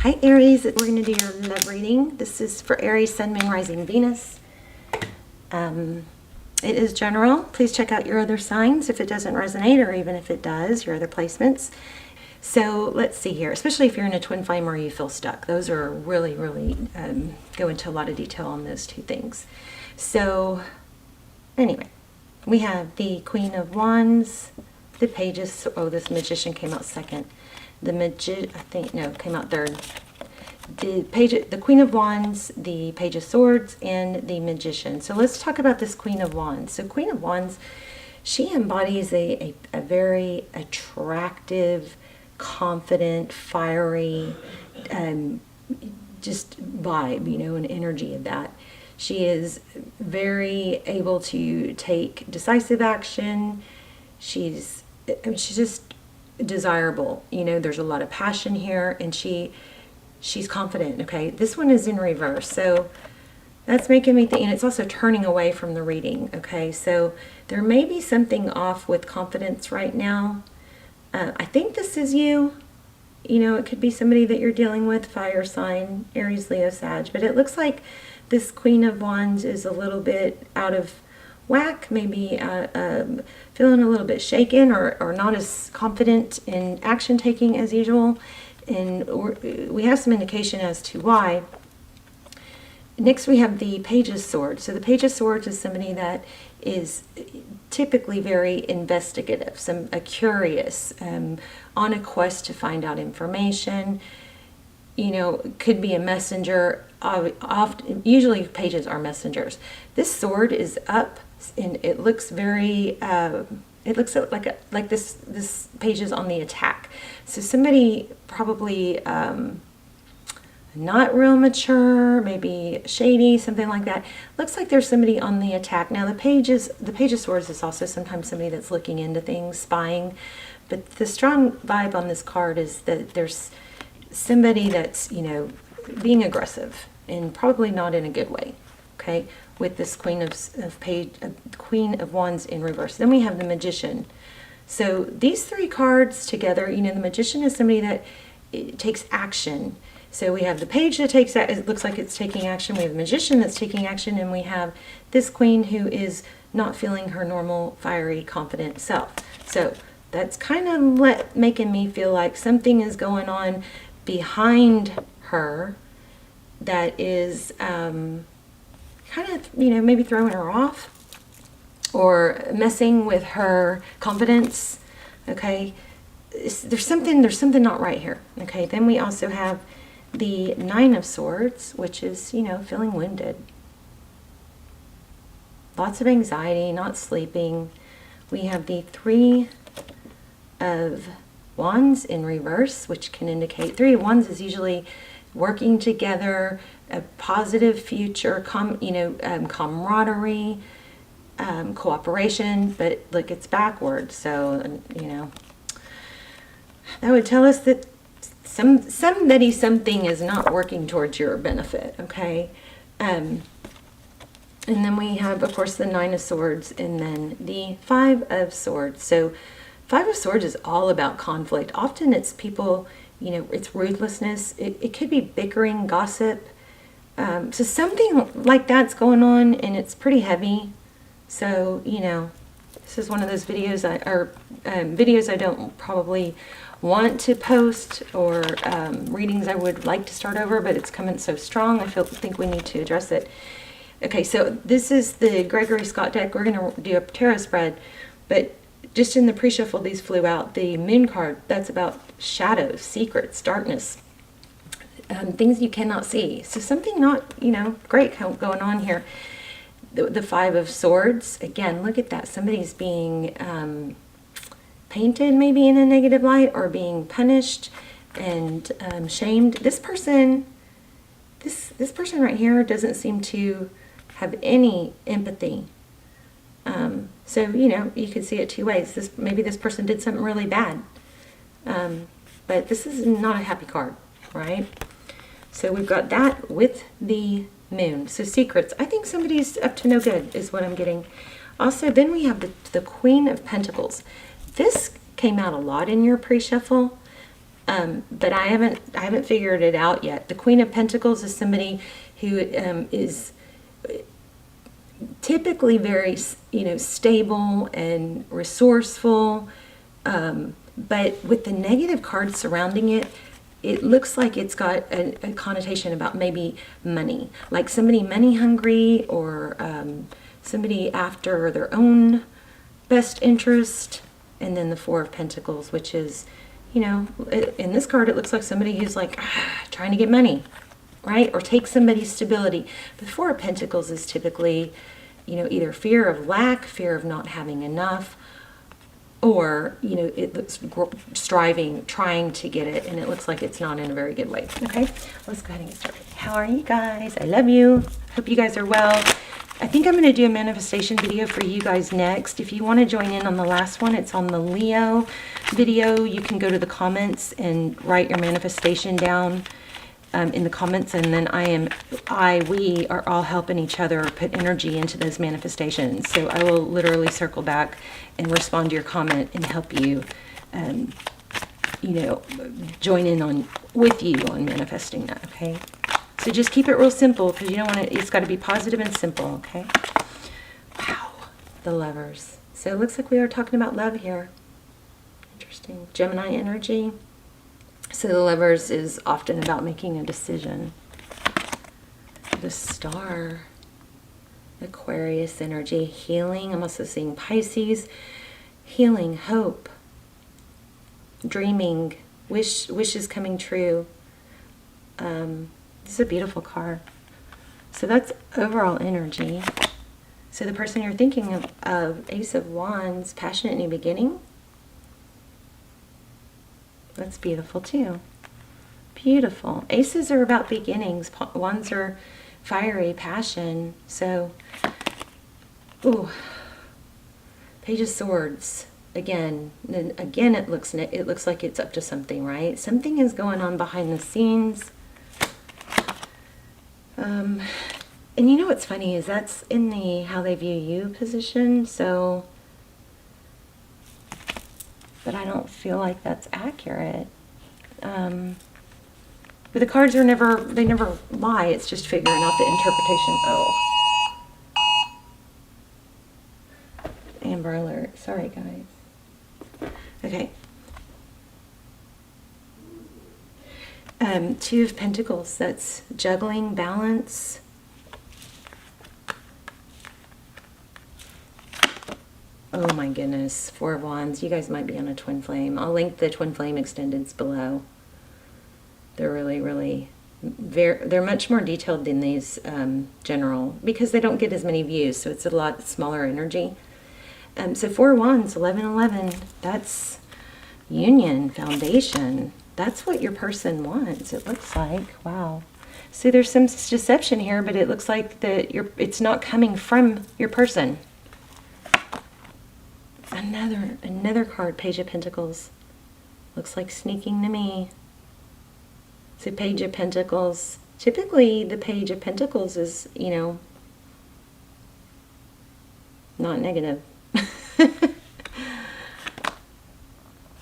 Hi Aries, we're going to do your love reading. This is for Aries, Sun, Moon, Rising, Venus. It is general. Please check out your other signs if it doesn't resonate, or even if it does, your other placements. So let's see here, especially if you're in a twin flame or you feel stuck. Those are really go into a lot of detail on those two things. So anyway, we have the Queen of Wands, the Pages. Oh, this Magician came out second. Came out third. The Queen of Wands, the Page of Swords, and the Magician. So let's talk about this Queen of Wands. So Queen of Wands, she embodies a very attractive, confident, fiery, just vibe, an energy of that. She is very able to take decisive action. She's just desirable. There's a lot of passion here, and she's confident. Okay, this one is in reverse, so that's making me think, and it's also turning away from the reading. Okay, so there may be something off with confidence right now. I think this is you. It could be somebody that you're dealing with, fire sign, Aries, Leo, Sag, but it looks like this Queen of Wands is a little bit out of whack, maybe feeling a little bit shaken, or not as confident in action taking as usual. And we have some indication as to why. Next we have the Page of Swords. So the Page of Swords is somebody that is typically very investigative, curious, on a quest to find out information. Could be a messenger. Usually pages are messengers. This sword is up, and it looks very it looks like this page is on the attack. So somebody probably not real mature, maybe shady, something like that. Looks like there's somebody on the attack. Now the Page of Swords is also sometimes somebody that's looking into things, spying. But the strong vibe on this card is that there's somebody that's, being aggressive, and probably not in a good way. Okay, with this Queen of Wands in reverse. Then we have the Magician. So these three cards together, the Magician is somebody that takes action. So we have the Page that takes that, it looks like it's taking action. We have the Magician that's taking action, and we have this Queen who is not feeling her normal, fiery, confident self. So that's kind of making me feel like something is going on behind her that is kind of, maybe throwing her off or messing with her confidence. Okay, there's something not right here. Okay, then we also have the Nine of Swords, which is, feeling wounded. Lots of anxiety, not sleeping. We have the Three of Wands in reverse, which can indicate Three of Wands is usually working together, a positive future, camaraderie, cooperation. But look, it's backwards, so that would tell us that something is not working towards your benefit. Okay, and then we have, of course, the Nine of Swords, and then the Five of Swords. So Five of Swords is all about conflict. Often it's people, it's ruthlessness. It could be bickering, gossip. So something like that's going on, and it's pretty heavy. So, this is one of those videos videos I don't probably want to post, or readings I would like to start over, but it's coming so strong, I think we need to address it. Okay, so this is the Gregory Scott deck. We're going to do a tarot spread, but just in the pre-shuffle, these flew out. The Moon card, that's about shadows, secrets, darkness, things you cannot see. So something not, great going on here. The Five of Swords, again, look at that. Somebody's being painted maybe in a negative light, or being punished and shamed. This person right here doesn't seem to have any empathy. So, you could see it two ways. Maybe this person did something really bad. But this is not a happy card, right? So we've got that with the Moon. So secrets. I think somebody's up to no good is what I'm getting. Also, then we have the Queen of Pentacles. This came out a lot in your pre-shuffle. But I haven't figured it out yet. The Queen of Pentacles is somebody who is typically very, stable and resourceful. But with the negative cards surrounding it, it looks like it's got a connotation about maybe money, like somebody money hungry, or somebody after their own best interest. And then the Four of Pentacles, which is, in this card, it looks like somebody who's like trying to get money, right? Or take somebody's stability. The Four of Pentacles is typically, either fear of lack, fear of not having enough, or, it looks striving, trying to get it, and it looks like it's not in a very good way. Okay, let's go ahead and get started. How are you guys? I love you. Hope you guys are well. I think I'm going to do a manifestation video for you guys next. If you want to join in on the last one, it's on the Leo video. You can go to the comments and write your manifestation down in the comments, and then we are all helping each other put energy into those manifestations. So I will literally circle back and respond to your comment and help you, join in with you on manifesting that, okay? So just keep it real simple, because you don't want it's got to be positive and simple, okay? Wow, the Lovers. So it looks like we are talking about love here. Interesting. Gemini energy. So the Lovers is often about making a decision. The Star. Aquarius energy. Healing. I'm also seeing Pisces. Healing, hope, dreaming, wishes coming true. This is a beautiful card. So that's overall energy. So the person you're thinking of, Ace of Wands, passionate new beginning. That's beautiful too. Beautiful. Aces are about beginnings. Wands are fiery, passion. So, ooh, Page of Swords. Again, it looks like it's up to something, right? Something is going on behind the scenes. And you know what's funny is that's in the how they view you position, so, but I don't feel like that's accurate. But the cards they never lie. It's just figuring out the interpretation. Oh. Amber alert. Sorry, guys. Okay. Two of Pentacles. That's juggling, balance. Oh my goodness. Four of Wands. You guys might be on a twin flame. I'll link the twin flame extendeds below. They're really they're much more detailed than these general, because they don't get as many views, so it's a lot smaller energy. So Four of Wands, 11-11, that's union, foundation. That's what your person wants, it looks like. Wow. So there's some deception here, but it looks like it's not coming from your person. Another card, Page of Pentacles. Looks like sneaking to me. So Page of Pentacles. Typically, the Page of Pentacles is, not negative.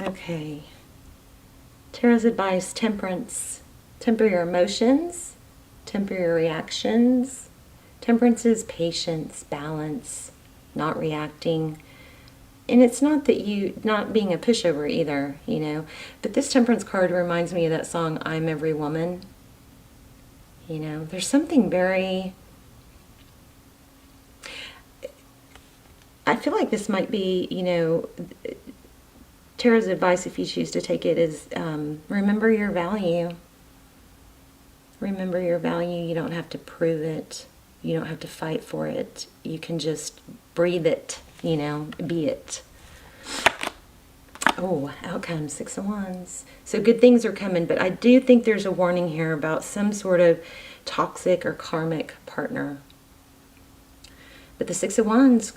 Okay. Tarot's advice, temperance. Temper your emotions. Temper your reactions. Temperance is patience, balance, not reacting. And it's not that not being a pushover either, But this temperance card reminds me of that song, I'm Every Woman. There's something very... I feel like this might be, Tarot's advice, if you choose to take it, is remember your value. Remember your value. You don't have to prove it. You don't have to fight for it. You can just breathe it, be it. Oh, outcome, Six of Wands. So good things are coming, but I do think there's a warning here about some sort of toxic or karmic partner. But the Six of Wands,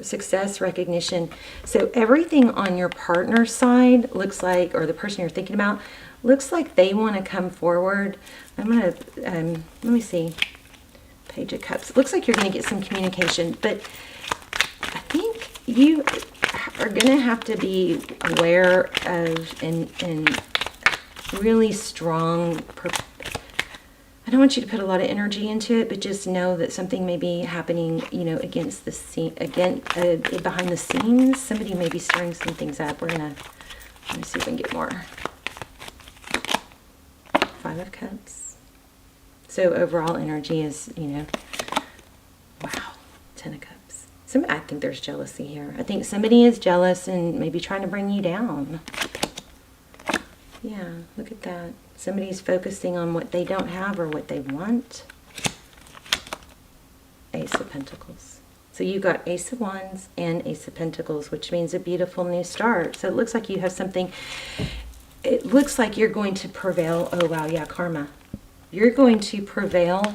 success, recognition. So everything on your partner's side looks like, or the person you're thinking about, looks like they want to come forward. I'm going to, let me see. Page of Cups. It looks like you're going to get some communication, but I think you are going to have to be aware of and really strong. I don't want you to put a lot of energy into it, but just know that something may be happening, you know, against the scene, behind the scenes. Somebody may be stirring some things up. Let me see if we can get more. 5 of Cups. So overall energy is, you know, wow, 10 of Cups. I think there's jealousy here. I think somebody is jealous and maybe trying to bring you down. Yeah, look at that. Somebody's focusing on what they don't have or what they want. Ace of Pentacles. So you got Ace of Wands and Ace of Pentacles, which means a beautiful new start. So it looks like you have something. It looks like you're going to prevail. Oh, wow, yeah, karma. You're going to prevail.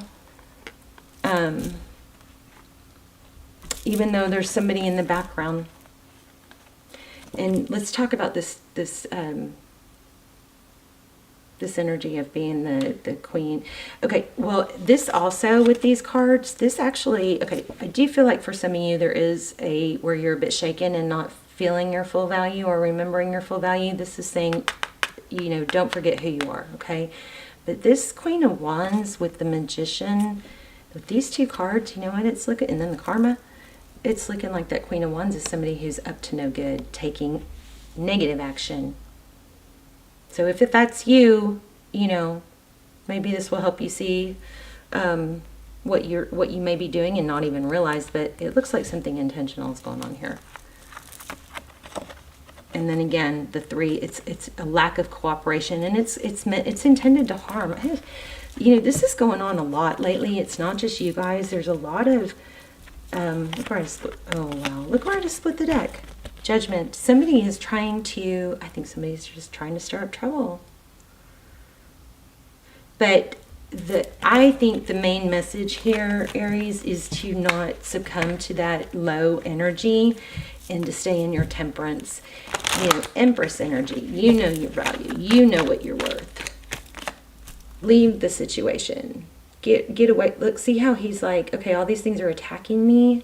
Even though there's somebody in the background. And let's talk about this energy of being the queen. Okay, well, this also with these cards, this actually, okay, I do feel like for some of you there is where you're a bit shaken and not feeling your full value or remembering your full value. This is saying, you know, don't forget who you are, okay? But this Queen of Wands with the Magician, with these two cards, you know what it's looking, and then the Karma, it's looking like that Queen of Wands is somebody who's up to no good, taking negative action. So if that's you, you know, maybe this will help you see what you may be doing and not even realize, but it looks like something intentional is going on here. And then again, the 3, it's a lack of cooperation, and it's intended to harm. You know, this is going on a lot lately. It's not just you guys. There's a lot of look where I split. Oh wow! Look where I just split the deck. Judgment. Somebody is trying to. I think somebody's just trying to stir up trouble. But I think the main message here, Aries, is to not succumb to that low energy and to stay in your temperance. You know, Empress energy. You know your value. You know what you're worth. Leave the situation. Get away. Look, see how he's like, okay, all these things are attacking me.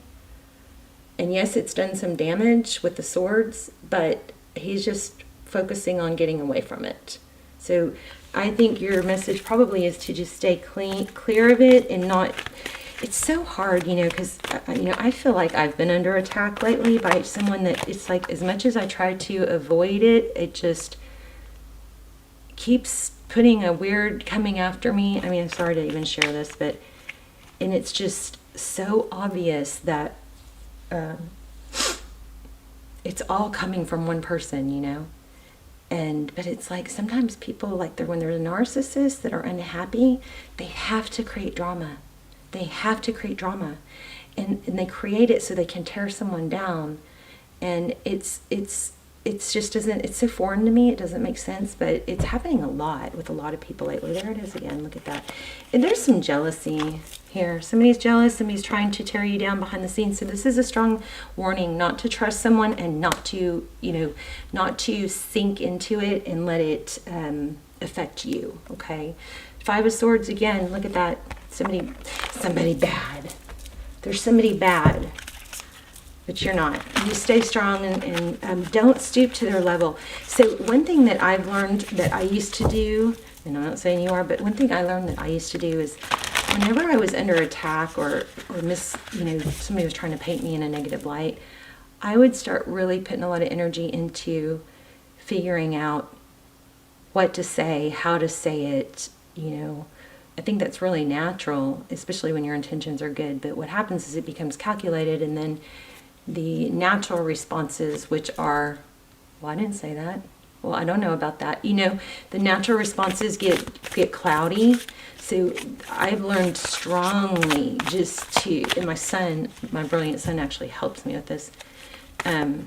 And yes, it's done some damage with the swords, but he's just focusing on getting away from it. So I think your message probably is to just stay clear of it and not. It's so hard, you know, because, you know, I feel like I've been under attack lately by someone that it's like, as much as I try to avoid it, it just keeps putting a weird coming after me. I mean, I'm sorry to even share this, but, and it's just so obvious that it's all coming from one person, you know. But it's like sometimes people, like when they're narcissists that are unhappy, they have to create drama. They have to create drama, and they create it so they can tear someone down. And it's just doesn't, it's so foreign to me. It doesn't make sense, but it's happening a lot with a lot of people lately. There it is again. Look at that. And there's some jealousy here. Somebody's jealous. Somebody's trying to tear you down behind the scenes. So this is a strong warning not to trust someone and not to, you know, not to sink into it and let it affect you. Okay. 5 of Swords again. Look at that. Somebody bad. There's somebody bad. But you're not. You stay strong and don't stoop to their level. So one thing that I've learned that I used to do, and I'm not saying you are, but one thing I learned that I used to do is whenever I was under attack or you know, somebody was trying to paint me in a negative light, I would start really putting a lot of energy into figuring out what to say, how to say it, you know. I think that's really natural, especially when your intentions are good. But what happens is it becomes calculated, and then the natural responses, which are, well, I didn't say that. Well, I don't know about that. You know, the natural responses get cloudy. So I've learned strongly just to, and my son, my brilliant son actually helps me with this, you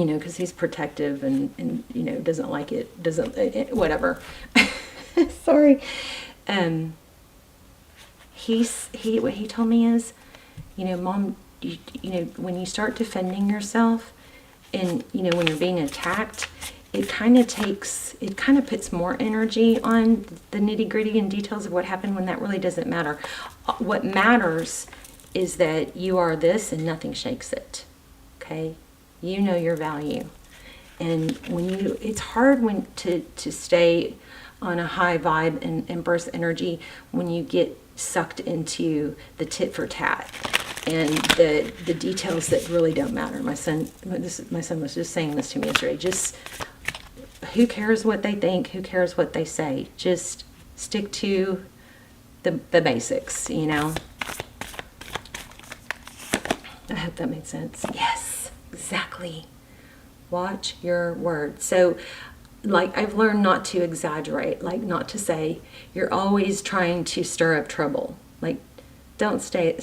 know, because he's protective and, you know, doesn't like it, whatever. Sorry. What he told me is, you know, Mom, you know, when you start defending yourself and, you know, when you're being attacked, it kind of puts more energy on the nitty gritty and details of what happened when that really doesn't matter. What matters is that you are this and nothing shakes it. Okay. You know your value. And when it's hard to stay on a high vibe and burst energy when you get sucked into the tit for tat and the details that really don't matter. My son was just saying this to me yesterday. Just, who cares what they think? Who cares what they say? Just stick to the basics, you know? I hope that made sense. Yes, exactly. Watch your words. So, like, I've learned not to exaggerate, like not to say you're always trying to stir up trouble. Like, don't say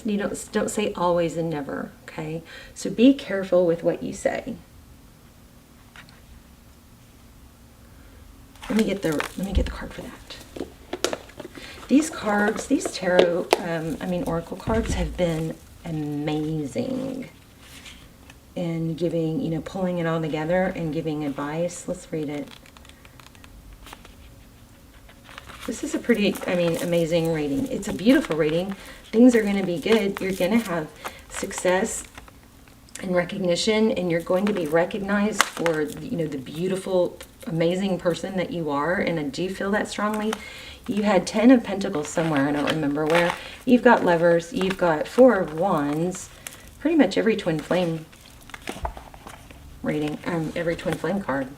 always and never, okay? So be careful with what you say. Let me get the card for that. These cards, these tarot, oracle cards have been amazing in giving, pulling it all together and giving advice. Let's read it. This is a pretty, amazing reading. It's a beautiful reading. Things are going to be good. You're going to have success and recognition, and you're going to be recognized for, the beautiful, amazing person that you are. And I do feel that strongly. You had 10 of Pentacles somewhere, I don't remember where. You've got Lovers, you've got 4 of Wands, pretty much every twin flame reading, every twin flame card,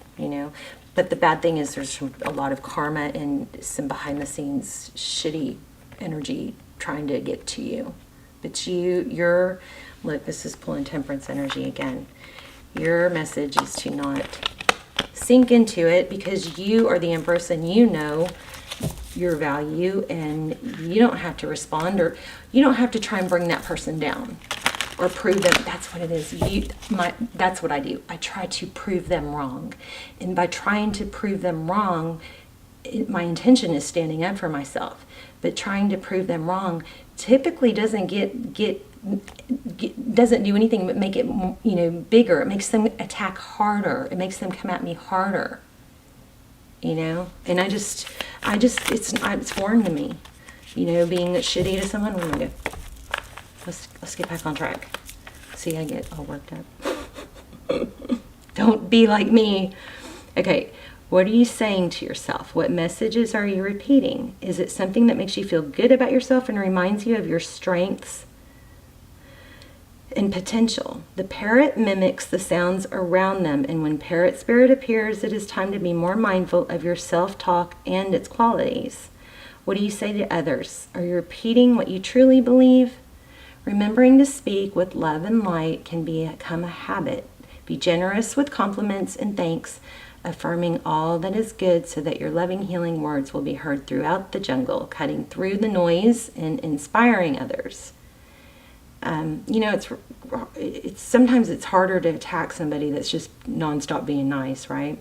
But the bad thing is there's a lot of karma and some behind the scenes shitty energy trying to get to you. But look, this is pulling Temperance energy again. Your message is to not sink into it, because you are the Empress and you know your value, and you don't have to respond, or you don't have to try and bring that person down or prove them. That's what it is. That's what I do. I try to prove them wrong. And by trying to prove them wrong, my intention is standing up for myself. But trying to prove them wrong typically doesn't doesn't do anything but make it bigger. It makes them attack harder. It makes them come at me harder. And it's foreign to me, being shitty to someone. Oh my God. Let's get back on track. See, I get all worked up. Don't be like me. Okay, what are you saying to yourself? What messages are you repeating? Is it something that makes you feel good about yourself and reminds you of your strengths and potential? The parrot mimics the sounds around them, and when parrot spirit appears, it is time to be more mindful of your self-talk and its qualities. What do you say to others? Are you repeating what you truly believe? Remembering to speak with love and light can become a habit. Be generous with compliments and thanks, affirming all that is good so that your loving, healing words will be heard throughout the jungle, cutting through the noise and inspiring others. Sometimes it's harder to attack somebody that's just nonstop being nice, right?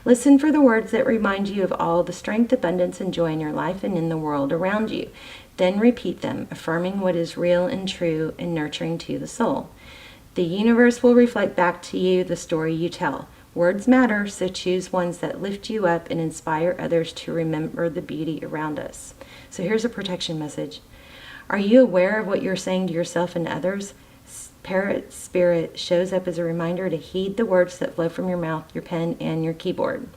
Listen for the words that remind you of all the strength, abundance, and joy in your life and in the world around you. Then repeat them, affirming what is real and true and nurturing to the soul. The universe will reflect back to you the story you tell. Words matter, so choose ones that lift you up and inspire others to remember the beauty around us. So here's a protection message. Are you aware of what you're saying to yourself and others? Parrot spirit shows up as a reminder to heed the words that flow from your mouth, your pen, and your keyboard.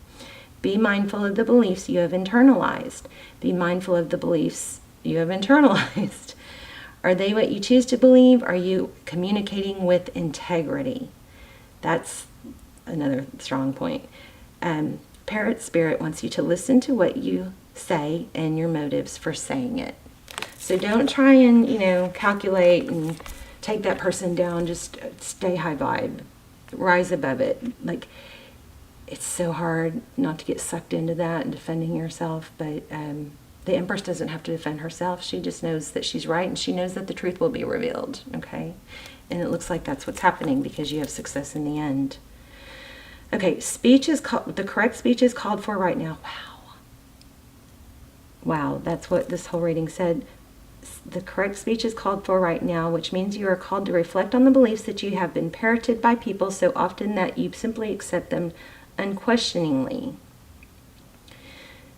Be mindful of the beliefs you have internalized. Be mindful of the beliefs you have internalized. Are they what you choose to believe? Are you communicating with integrity? That's another strong point. Parrot spirit wants you to listen to what you say and your motives for saying it. So don't try and, calculate and take that person down. Just stay high vibe. Rise above it. Like, it's so hard not to get sucked into that and defending yourself. But the Empress doesn't have to defend herself. She just knows that she's right, and she knows that the truth will be revealed. Okay? And it looks like that's what's happening because you have success in the end. Okay, the correct speech is called for right now. Wow, that's what this whole reading said. The correct speech is called for right now, which means you are called to reflect on the beliefs that you have been parroted by people so often that you simply accept them unquestioningly.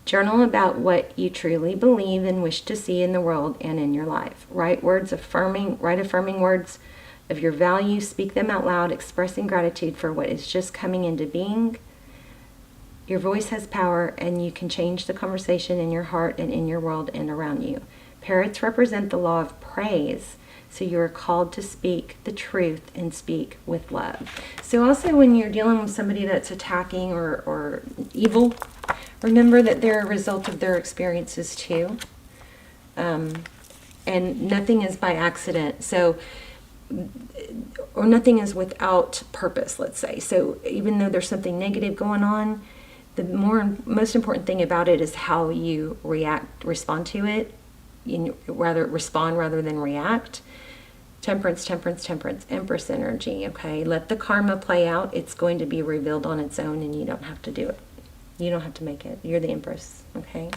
Journal about what you truly believe and wish to see in the world and in your life. Write affirming words of your values. Speak them out loud, expressing gratitude for what is just coming into being. Your voice has power, and you can change the conversation in your heart and in your world and around you. Parrots represent the law of praise, so you are called to speak the truth and speak with love. So also when you're dealing with somebody that's attacking or evil, remember that they're a result of their experiences too. And nothing is by accident. So, or nothing is without purpose, let's say. So even though there's something negative going on, the most important thing about it is how you respond to it. Respond rather than react. Temperance, temperance, temperance, Empress energy, okay? Let the karma play out. It's going to be revealed on its own, and you don't have to do it. You don't have to make it. You're the Empress, okay?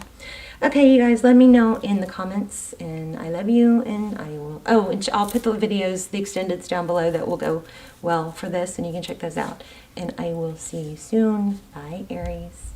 Okay, you guys, let me know in the comments, and I love you, and I will... Oh, and I'll put the videos, the extendeds down below that will go well for this, and you can check those out. And I will see you soon. Bye, Aries.